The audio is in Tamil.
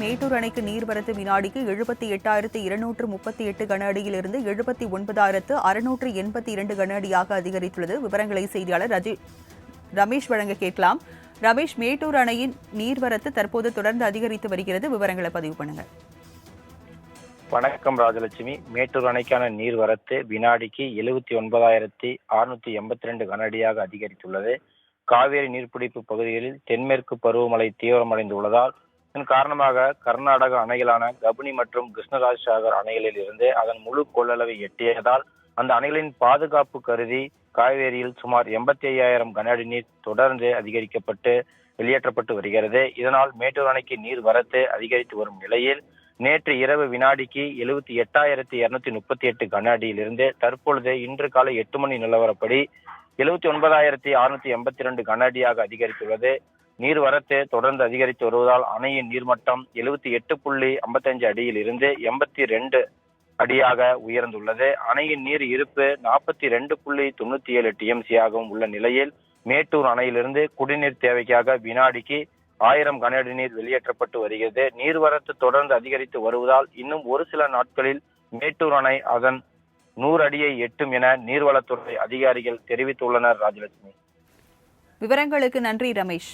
மேட்டூர் அணைக்கு நீர்வரத்து வினாடிக்கு 78,238 கன அடியிலிருந்து 79,682 கன அடியாக அதிகரித்துள்ளது. விவரங்களை செய்தியாளர் ரமேஷ் வழங்க கேட்கலாம். ரமேஷ், மேட்டூர் அணையின் நீர்வரத்து தற்போது தொடர்ந்து அதிகரித்து வருகிறது. விவரங்களை பதிவு பண்ணுங்க. வணக்கம் ராஜலட்சுமி. மேட்டூர் அணைக்கான நீர்வரத்து வினாடிக்கு 79,682 கன அடியாக அதிகரித்துள்ளது. காவேரி நீர்பிடிப்பு பகுதிகளில் தென்மேற்கு பருவமழை தீவிரமடைந்துள்ளதால் இதன் காரணமாக கர்நாடக அணைகளான கபினி மற்றும் கிருஷ்ணராஜ் சாகர் அணைகளில் இருந்து அதன் முழு கொள்ளளவை எட்டியதால் அந்த அணைகளின் பாதுகாப்பு கருதி காவேரியில் சுமார் 85,000 கன அடி நீர் தொடர்ந்து அதிகரிக்கப்பட்டு வெளியேற்றப்பட்டு வருகிறது. இதனால் மேட்டூர் அணைக்கு நீர் வரத்து அதிகரித்து வரும் நிலையில் நேற்று இரவு வினாடிக்கு 78,238 கன அடியிலிருந்து தற்பொழுது இன்று காலை 8 மணி நிலவரப்படி 79,682 கன அடியாக அதிகரித்துள்ளது. நீர்வரத்து தொடர்ந்து அதிகரித்து வருவதால் அணையின் நீர்மட்டம் 78.55 அடியில் இருந்து 82 அடியாக உயர்ந்துள்ளது. அணையின் நீர் இருப்பு 42.97 TMC ஆகவும் உள்ள நிலையில் மேட்டூர் அணையிலிருந்து குடிநீர் தேவைக்காக வினாடிக்கு 1000 கன அடி நீர் வெளியேற்றப்பட்டு வருகிறது. நீர்வரத்து தொடர்ந்து அதிகரித்து வருவதால் இன்னும் ஒரு சில நாட்களில் மேட்டூர் அணை அதன் 100 அடியை எட்டும் என நீர்வளத்துறை அதிகாரிகள் தெரிவித்துள்ளனர். ராஜலட்சுமி, விவரங்களுக்கு நன்றி ரமேஷ்.